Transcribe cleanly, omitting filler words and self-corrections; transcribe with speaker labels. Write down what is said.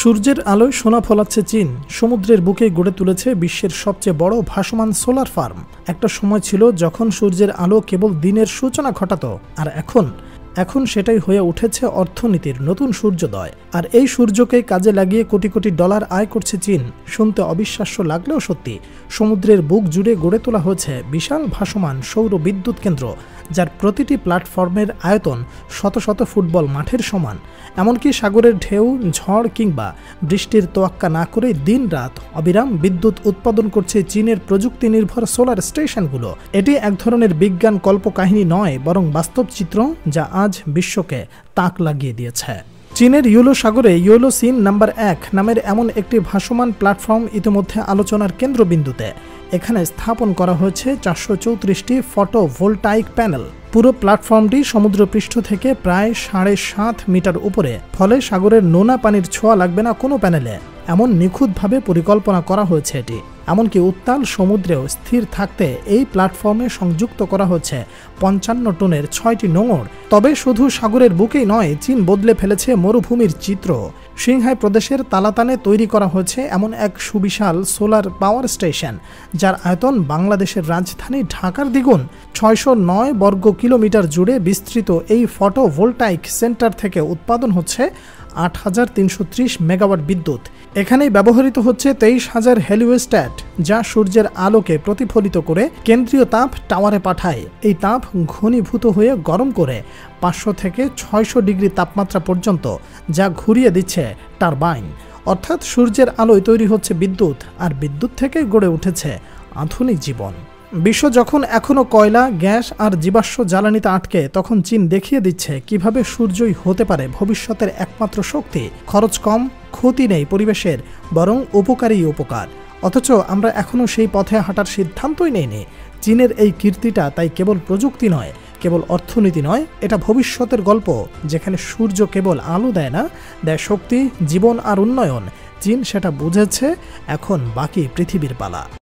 Speaker 1: সূর্যের আলোয় সোনা ফলাচ্ছে চীন। সমুদ্রের বুকে গড়ে তুলেছে বিশ্বের সবচেয়ে বড় ভাসমান সোলার ফার্ম। একটা সময় ছিল যখন সূর্যের আলো কেবল দিনের সূচনা ঘটাতো, আর এখন সেটাই হয়ে উঠেছে অর্থনীতির নতুন সূর্যোদয়। আর এই সূর্যকে কাজে লাগিয়ে কোটি কোটি ডলার আয় করছে চীন। শুনতে অবিশ্বাস্য লাগলেও সত্যি, সমুদ্রের বুক জুড়ে গড়ে তোলা হয়েছে বিশাল ভাসমান সৌর বিদ্যুৎ কেন্দ্র, যার প্রতিটি প্ল্যাটফর্মের আয়তন শত শত ফুটবল মাঠের সমান। এমনকি সাগরের ঢেউ, ঝড় কিংবা বৃষ্টির তোয়াক্কা না করে দিন রাত অবিরাম বিদ্যুৎ উৎপাদন করছে চীনের প্রযুক্তি নির্ভর সোলার স্টেশনগুলো। এটি এক ধরনের বিজ্ঞান কল্পকাহিনী নয়, বরং বাস্তব চিত্র যা আজ বিশ্বকে তাক লাগিয়ে দিয়েছে। চীনের ইয়োলো সাগরে ইয়োলো সিন নাম্বার 1 নামের এমন একটি ভাসমান প্ল্যাটফর্ম ইতিমধ্যে আলোচনার কেন্দ্রবিন্দুতে। এখানে স্থাপন করা হয়েছে 434টি ফটোভোল্টাইক প্যানেল। পুরো প্ল্যাটফর্মটি সমুদ্রপৃষ্ঠ থেকে প্রায় 7.5 মিটার উপরে, ফলে সাগরের নোনা পানির ছোঁয়া লাগবে না কোনো প্যানেলে। এমন নিখুঁতভাবে পরিকল্পনা করা হয়েছে এটি। এমনকি উত্তাল সমুদ্রেও স্থির থাকতে এই প্ল্যাটফর্মে সংযুক্ত করা হচ্ছে 55 টনের 6টি নোঙর। তবে শুধু সাগরের বুকেই নয়, চীন বদলে ফেলেছে মরুভূমির চিত্র। সিংহাই প্রদেশের তালাতানে তৈরি করা হয়েছে এমন এক সুবিশাল সোলার পাওয়ার স্টেশন, যার আয়তন বাংলাদেশের রাজধানী ঢাকার দ্বিগুণ। 609 বর্গ কিলোমিটার জুড়ে বিস্তৃত এই ফটোভোল্টাইক সেন্টার থেকে উৎপাদন হচ্ছে 8,330 মেগাওয়াট বিদ্যুৎ। এখানেই ব্যবহৃত হচ্ছে 23,000 হেলিওস্ট্যাট, যা সূর্যের আলোকে প্রতিফলিত করে কেন্দ্রীয় তাপ টাওয়ারে পাঠায়। এই তাপ ঘনীভূত হয়ে গরম করে 500 থেকে 600 ডিগ্রি তাপমাত্রা পর্যন্ত, যা ঘুরিয়ে দিচ্ছে টারবাইন। অর্থাৎ সূর্যের আলোয় তৈরি হচ্ছে বিদ্যুৎ, আর বিদ্যুৎ থেকে গড়ে উঠেছে আধুনিক জীবন। বিশ্ব যখন এখনও কয়লা, গ্যাস আর জীবাশ্ম জ্বালানিতে আটকে, তখন চীন দেখিয়ে দিচ্ছে কিভাবে সূর্যই হতে পারে ভবিষ্যতের একমাত্র শক্তি। খরচ কম, ক্ষতি নেই পরিবেশের, বরং উপকারী উপকার। অথচ আমরা এখনও সেই পথে হাঁটার সিদ্ধান্তই নেইনি। চীনের এই কীর্তিটা তাই কেবল প্রযুক্তি নয়, কেবল অর্থনীতি নয়, এটা ভবিষ্যতের গল্প, যেখানে সূর্য কেবল আলো দেয় না, দেয় শক্তি, জীবন আর উন্নয়ন। চীন সেটা বুঝেছে, এখন বাকি পৃথিবীর পালা।